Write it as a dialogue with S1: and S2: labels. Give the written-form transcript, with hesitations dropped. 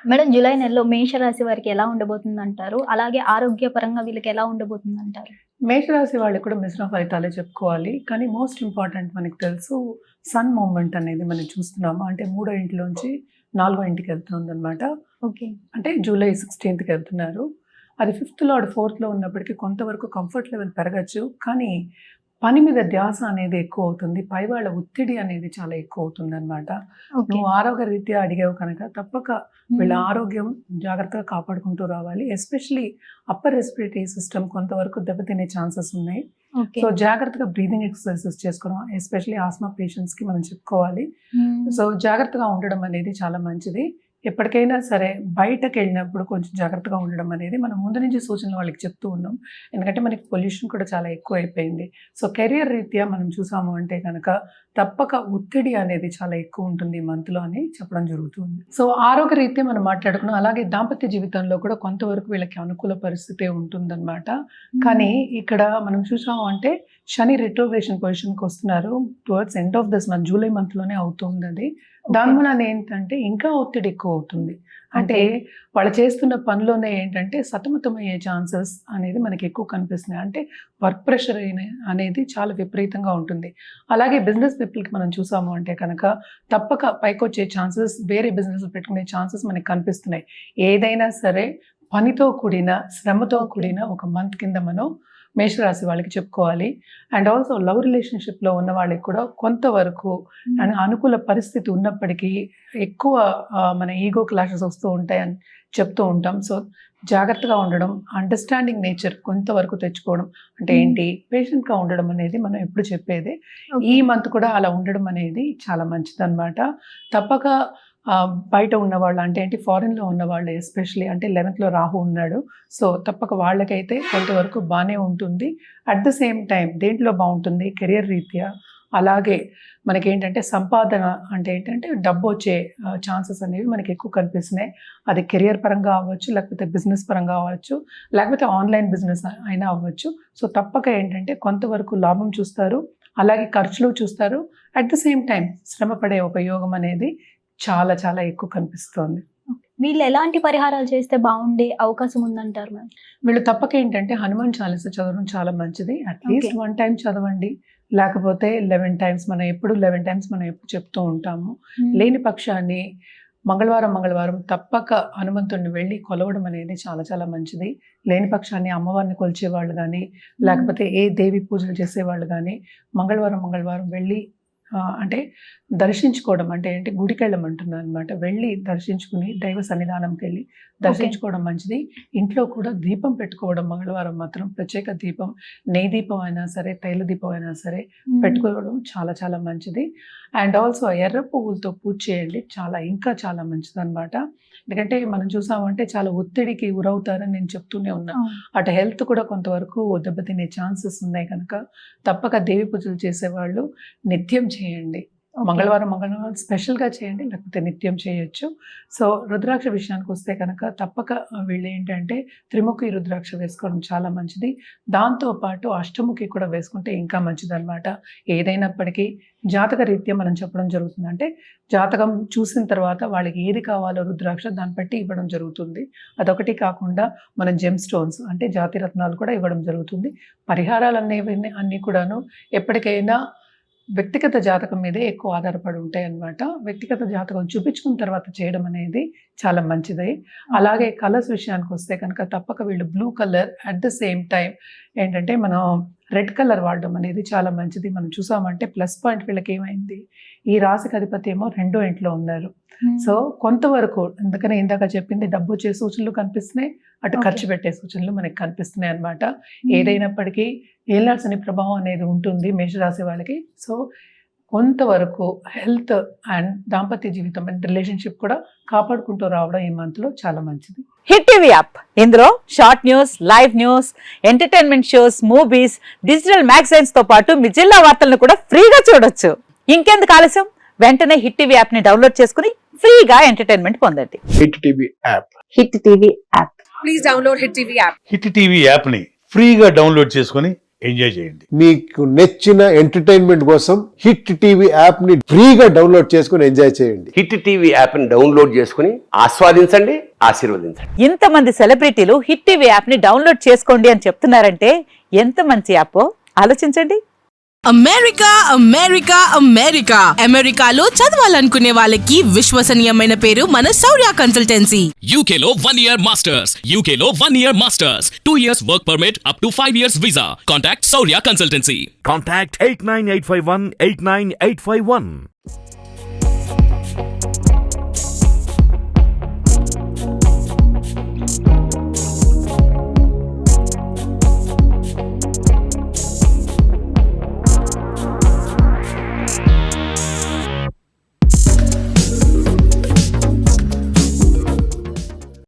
S1: Madam July నెలలో మేషరాశి వారికి ఎలా ఉండబోతుందంటారు? అలాగే ఆరోగ్యపరంగా వీళ్ళకి ఎలా ఉండబోతుందంటారు?
S2: మేషరాశి వాళ్ళకి కూడా మిశ్రమ ఫలితాలే చెప్పుకోవాలి. కానీ మోస్ట్ ఇంపార్టెంట్ మనకు తెలుసు సన్ మూవ్‌మెంట్ అనేది మనం చూస్తున్నాము. అంటే మూడో ఇంట్లోంచి నాలుగో ఇంటికి వెళ్తుందనమాట.
S1: ఓకే.
S2: అంటే జూలై 16థ్‌కి వెళ్తున్నారు. అది 5థ్ లార్డ్ 4థ్‌లో ఉన్నప్పటికీ కొంతవరకు కంఫర్ట్ లెవెల్ పెరగచ్చు. కానీ పని మీద ధ్యాస అనేది ఎక్కువ అవుతుంది. పై వాళ్ళ ఒత్తిడి అనేది చాలా ఎక్కువ అవుతుందనమాట.
S1: ఓకే.
S2: నువ్వు ఆరోగ్య రీత్యా అడిగావు కనుక తప్పక వీళ్ళ
S1: హ్మ్.
S2: ఆరోగ్యం జాగ్రత్తగా కాపాడుకుంటూ రావాలి. ఎస్పెషల్లీ అప్పర్ రెస్పిరేటరీ సిస్టమ్ కొంతవరకు దెబ్బతినే ఛాన్సెస్ ఉన్నాయి.
S1: ఓకే.
S2: సో జాగ్రత్తగా బ్రీతింగ్ ఎక్సర్సైజెస్ చేసుకోవడం, ఎస్పెషల్లీ ఆస్మా పేషెంట్స్‌కి మనం చెప్పుకోవాలి.
S1: హ్మ్.
S2: సో జాగ్రత్తగా ఉండడం అనేది చాలా మంచిది. ఎప్పటికైనా సరే బయటకెళ్ళినప్పుడు కొంచెం జాగ్రత్తగా ఉండడం అనేది మనం ముందు నుంచి సూచనలు వాళ్ళకి చెప్తూ ఉన్నాం. ఎందుకంటే మనకి పొల్యూషన్ కూడా చాలా ఎక్కువైపోయింది. సో కెరియర్ రీత్యా మనం చూసాము అంటే కనుక తప్పక ఒత్తిడి అనేది చాలా ఎక్కువ ఉంటుంది ఈ మంత్‌లో అని చెప్పడం జరుగుతుంది. సో ఆరోగ్య రీత్యా మనం మాట్లాడుకున్నాం. అలాగే దాంపత్య జీవితంలో కూడా కొంతవరకు వీళ్ళకి అనుకూల పరిస్థితే ఉంటుందన్నమాట. కానీ ఇక్కడ మనం చూసాము అంటే శని రిట్రోగ్రేషన్ పొజిషన్‌కి వస్తున్నారు. Towards end of this month July మంత్‌లోనే అవుతుందది. దాని మూలాన ఏంటంటే ఇంకా ఒత్తిడి ఎక్కువ అవుతుంది. అంటే వాళ్ళు చేస్తున్న పనిలోనే ఏంటంటే సతమతమయ్యే ఛాన్సెస్ అనేది మనకి ఎక్కువ కనిపిస్తున్నాయి. అంటే వర్క్ ప్రెషర్ అనేది చాలా విపరీతంగా ఉంటుంది. అలాగే బిజినెస్ పీపుల్‌కి మనం చూసాము అంటే కనుక తప్పక పైకొచ్చే ఛాన్సెస్, వేరే బిజినెస్‌లు పెట్టుకునే ఛాన్సెస్ మనకి కనిపిస్తున్నాయి. ఏదైనా సరే పనితో కూడిన, శ్రమతో కూడిన ఒక మంత్ కింద మనం మేషరాశి వాళ్ళకి చెప్పుకోవాలి. అండ్ ఆల్సో లవ్ రిలేషన్‌షిప్‌లో ఉన్న వాళ్ళకి కూడా కొంతవరకు అండ్ అనుకూల పరిస్థితి ఉన్నప్పటికీ ఎక్కువ మన ఈగో క్లాషెస్ వస్తూ ఉంటాయని చెప్తూ ఉంటాం. సో జాగ్రత్తగా ఉండడం, అండర్‌స్టాండింగ్ నేచర్ కొంతవరకు తెచ్చుకోవడం. అంటే ఏంటి, పేషెంట్‌గా ఉండడం అనేది మనం ఎప్పుడు చెప్పేదే. ఈ మంత్ కూడా అలా ఉండడం అనేది చాలా మంచిదన్నమాట. తప్పక బయట ఉన్నవాళ్ళు అంటే ఏంటి, ఫారిన్‌లో ఉన్నవాళ్ళు ఎస్పెషల్లీ అంటే 11థ్‌లో రాహు ఉన్నాడు. సో తప్పక వాళ్ళకైతే కొంతవరకు బానే ఉంటుంది. అట్ ద సేమ్ టైం దేంట్లో బావుంటుంది, కెరియర్ రీత్యా అలాగే మనకేంటంటే సంపాదన అంటే ఏంటంటే డబ్బొచ్చే ఛాన్సెస్ అనేవి మనకి ఎక్కువ కనిపిస్తున్నాయి. అది కెరియర్ పరంగా అవ్వచ్చు, లేకపోతే బిజినెస్ పరంగా అవ్వచ్చు, లేకపోతే ఆన్‌లైన్ బిజినెస్ అయినా అవ్వచ్చు. సో తప్పక ఏంటంటే కొంతవరకు లాభం చూస్తారు. అలాగే ఖర్చులు చూస్తారు. అట్ ద సేమ్ టైం శ్రమపడే ఒక యోగం అనేది చాలా చాలా ఎక్కువ కనిపిస్తోంది.
S1: వీళ్ళు ఎలాంటి పరిహారాలు చేస్తే బావుండే అవకాశం ఉందంటారు మేడం?
S2: వీళ్ళు తప్పక ఏంటంటే హనుమాన్ చాలీస చదవడం చాలా మంచిది. అట్‌లీస్ట్ 1 టైమ్ చదవండి. లేకపోతే 11 టైమ్స్ మనం ఎప్పుడు చెప్తూ ఉంటాము. లేని పక్షాన్ని మంగళవారం తప్పక హనుమంతుడిని వెళ్ళి కొలవడం అనేది చాలా చాలా మంచిది. లేని పక్షాన్ని అమ్మవారిని కొలిచేవాళ్ళు గానీ, లేకపోతే ఏ దేవి పూజలు చేసేవాళ్ళు గానీ మంగళవారం వెళ్ళి అంటే దర్శించుకోవడం అంటే ఏంటి, గుడికెళ్ళమంటున్నానన్నమాట. వెళ్ళి దర్శించుకుని దైవ సన్నిధానంకెళ్ళి దర్శించుకోవడం మంచిది. ఇంట్లో కూడా దీపం పెట్టుకోవడం మంగళవారం మాత్రం ప్రత్యేక దీపం, నెయ్యి దీపం అయినా సరే, తైల దీపం అయినా సరే పెట్టుకోవడం చాలా చాలా మంచిది. అండ్ ఆల్సో ఎర్ర పువ్వులతో పూజ చేయండి. ఇంకా చాలా మంచిదన్నమాట. ఎందుకంటే మనం చూసామంటే చాలా ఒత్తిడికి గురవుతారని నేను చెప్తూనే ఉన్నా. అటు హెల్త్ కూడా కొంతవరకు దెబ్బతినే ఛాన్సెస్ ఉన్నాయి కనుక తప్పక దేవి పూజలు చేసేవాళ్ళు నిత్యం చేయండి. మంగళవారం స్పెషల్‌గా చేయండి, లేకపోతే నిత్యం చేయొచ్చు. సో రుద్రాక్ష విషయానికి వస్తే కనుక తప్పక వీళ్ళు ఏంటంటే త్రిముఖి రుద్రాక్ష వేసుకోవడం చాలా మంచిది. దాంతో పాటు అష్టముఖి కూడా వేసుకుంటే ఇంకా మంచిదన్నమాట. ఏదైనప్పటికీ జాతక రీత్యా మనం చెప్పడం జరుగుతుంది. అంటే జాతకం చూసిన తర్వాత వాళ్ళకి ఏది కావాలో రుద్రాక్ష దాన్ని బట్టి ఇవ్వడం జరుగుతుంది. అదొకటి కాకుండా మనం జెమ్ స్టోన్స్ అంటే జాతి రత్నాలు కూడా ఇవ్వడం జరుగుతుంది. పరిహారాలు అన్నీ కూడాను ఎప్పటికైనా వ్యక్తిగత జాతకం మీదే ఎక్కువ ఆధారపడి ఉంటాయన్నమాట. వ్యక్తిగత జాతకం చూపించుకున్న తర్వాత చేయడం అనేది చాలా మంచిది. అలాగే కలర్స్ విషయానికి వస్తే కనుక తప్పక వీళ్ళు blue colour, at the same time ఏంటంటే మనం రెడ్ కలర్ వాడడం అనేది చాలా మంచిది. మనం చూసామంటే ప్లస్ పాయింట్ వీళ్ళకి ఏమైంది, ఈ రాశికి అధిపతి ఏమో 2వ ఇంట్లో ఉన్నారు. సో కొంతవరకు అందుకనే ఇందాక చెప్పింది డబ్బు వచ్చే సూచనలు కనిపిస్తున్నాయి, అటు ఖర్చు పెట్టే సూచనలు మనకి కనిపిస్తున్నాయి అన్నమాట. ఏదైనప్పటికీ ఏలాల్సిన ప్రభావం అనేది ఉంటుంది మేషరాశి వాళ్ళకి. సో కొంతవరకు హెల్త్ అండ్ దాంపత్య జీవితం అండ్ రిలేషన్షిప్ కూడా కాపాడుకుంటూ రావడం ఈ మంత్లో చాలా మంచిది.
S3: హిట్ టీవీ యాప్, ఇందులో short news, live news, entertainment shows, movies, digital magazines తో పాటు మీ జిల్లా వార్తలను కూడా ఫ్రీగా చూడొచ్చు. ఇంకెందుకు ఆలస్యం, వెంటనే హిట్ టీవీ యాప్ ని డౌన్లోడ్ చేసుకుని ఫ్రీగా ఎంటర్టైన్మెంట్ పొందండి.
S4: Hit TV app.
S3: Hit TV app.
S5: Please download Hit TV app.
S6: Hit TV యాప్ని ఫ్రీగా డౌన్లోడ్ చేసుకొని
S4: ఎంజాయ్ చేయండి.
S5: మీకు నచ్చిన ఎంటర్టైన్మెంట్ కోసం హిట్ టీవీ యాప్ ని ఫ్రీగా డౌన్లోడ్ చేసుకుని ఎంజాయ్ చేయండి.
S6: హిట్ టీవీ యాప్ని డౌన్లోడ్ చేసుకుని ఆస్వాదించండి, ఆశీర్వదించండి.
S3: ఇంతమంది సెలబ్రిటీలు హిట్ టీవీ యాప్ ని డౌన్లోడ్ చేసుకోండి అని చెప్తున్నారంటే ఎంత మంచి యాప్ ఆలోచించండి.
S7: అమెరికా అమెరికా అమెరికా అమెరికాలో చదవాలనుకునే వాళ్ళకి విశ్వసనీయమైన పేరు మన శౌర్య కన్సల్టెన్సీ.
S8: UK లో 1 year masters. UK లో 1 year masters. 2 years work permit up to 5 years visa. Contact Saurya Consultancy.
S9: Contact 89851 89851.